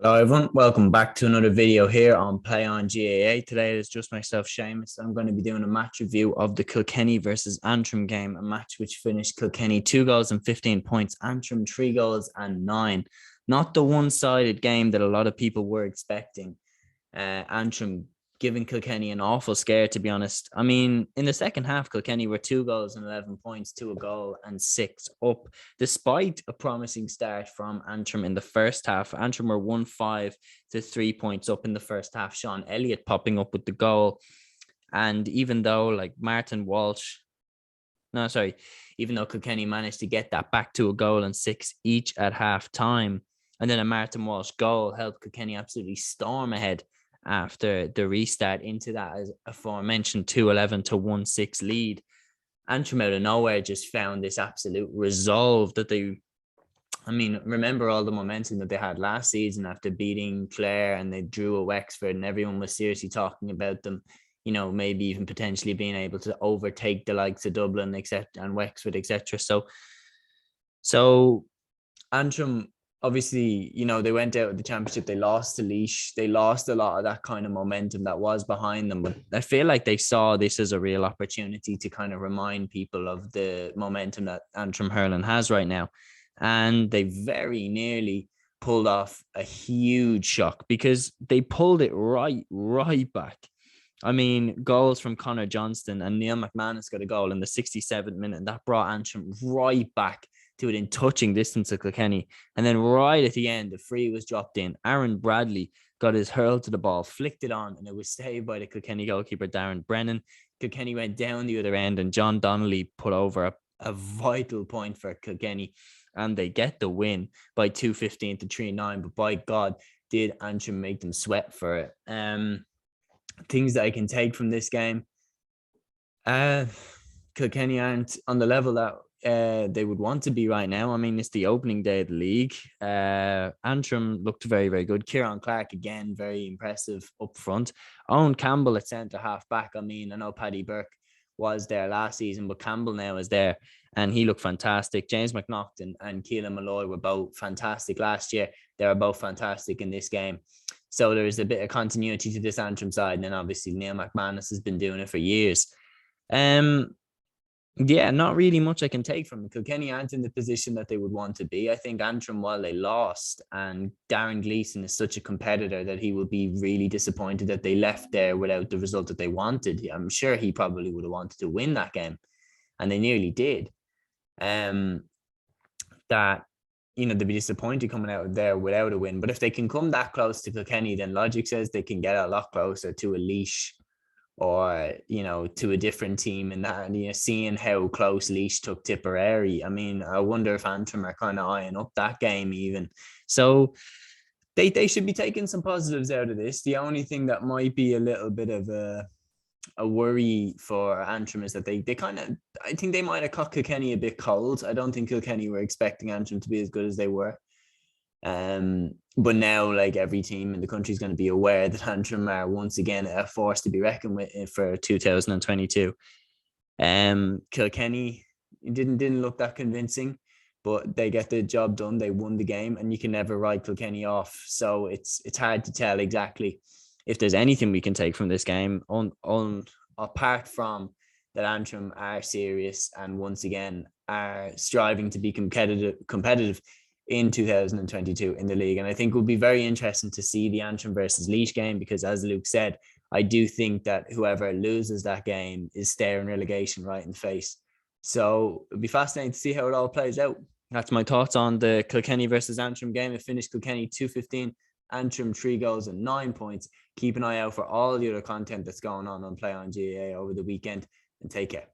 Hello everyone, welcome back to another video here on Play on GAA. Today it's just myself, Seamus. I'm going to be doing a match review of the Kilkenny versus Antrim game, a match which finished Kilkenny 2 goals and 15 points, Antrim 3 goals and 9. Not the one-sided game that a lot of people were expecting. Antrim giving Kilkenny an awful scare, to be honest. I mean, in the second half, Kilkenny were 2 goals and 11 points to a goal and 6 up, despite a promising start from Antrim in the first half. Antrim were 1-5 to 3 points up in the first half. Sean Elliott popping up with the goal. And even though even though Kilkenny managed to get that back to a goal and 6 each at half time, and then a Martin Walsh goal helped Kilkenny absolutely storm ahead after the restart into that, as aforementioned, 2-11 to 1-6 lead. Antrim out of nowhere just found this absolute resolve that remember all the momentum that they had last season after beating Clare, and they drew a Wexford, and everyone was seriously talking about them, maybe even potentially being able to overtake the likes of Dublin, and Wexford, etc. So Antrim, obviously, they went out of the championship. They lost to Laois. They lost a lot of that kind of momentum that was behind them. But I feel like they saw this as a real opportunity to kind of remind people of the momentum that Antrim Hurling has right now. And they very nearly pulled off a huge shock because they pulled it right back. I mean, goals from Connor Johnston, and Neil McManus got a goal in the 67th minute. And that brought Antrim right back to within touching distance of Kilkenny. And then right at the end, the free was dropped in. Aaron Bradley got his hurl to the ball, flicked it on, and it was saved by the Kilkenny goalkeeper, Darren Brennan. Kilkenny went down the other end, and John Donnelly put over a vital point for Kilkenny, and they get the win by 2-15 to 3-9. But by God, did Antrim make them sweat for it. Things that I can take from this game. Kilkenny aren't on the level that they would want to be right now. I mean, it's the opening day of the league. Antrim looked very, very good. Kieran Clark, again, very impressive up front. Owen Campbell at centre half back. I mean, I know Paddy Burke was there last season, but Campbell now is there, and he looked fantastic. James McNaughton and Keelan Malloy were both fantastic last year. They were both fantastic in this game. So there is a bit of continuity to this Antrim side. And then obviously Neil McManus has been doing it for years. Yeah, not really much I can take from it. Kilkenny aren't in the position that they would want to be. I think Antrim, while they lost, and Darren Gleeson is such a competitor that he will be really disappointed that they left there without the result that they wanted. I'm sure he probably would have wanted to win that game, and they nearly did. They'd be disappointed coming out of there without a win. But if they can come that close to Kilkenny, then logic says they can get a lot closer to a Laois, or to a different team in that. And seeing how close Laois took Tipperary, I mean, I wonder if Antrim are kind of eyeing up that game even. So they should be taking some positives out of this. The only thing that might be a little bit of a worry for Antrim is that I think they might have caught Kilkenny a bit cold. I don't think Kilkenny were expecting Antrim to be as good as they were. But now, like, every team in the country is going to be aware that Antrim are once again a force to be reckoned with for 2022. Kilkenny didn't look that convincing, but they get the job done. They won the game, and you can never write Kilkenny off. So it's hard to tell exactly if there's anything we can take from this game apart from that Antrim are serious and once again are striving to be competitive in 2022 in the league. And I think it will be very interesting to see the Antrim versus Laois game, because as Luke said, I do think that whoever loses that game is staring relegation right in the face. So it'll be fascinating to see how it all plays out. That's my thoughts on the Kilkenny versus Antrim game. It finished Kilkenny 2-15, Antrim 3 goals and 9 points. Keep an eye out for all the other content that's going on Play on GAA over the weekend, and take care.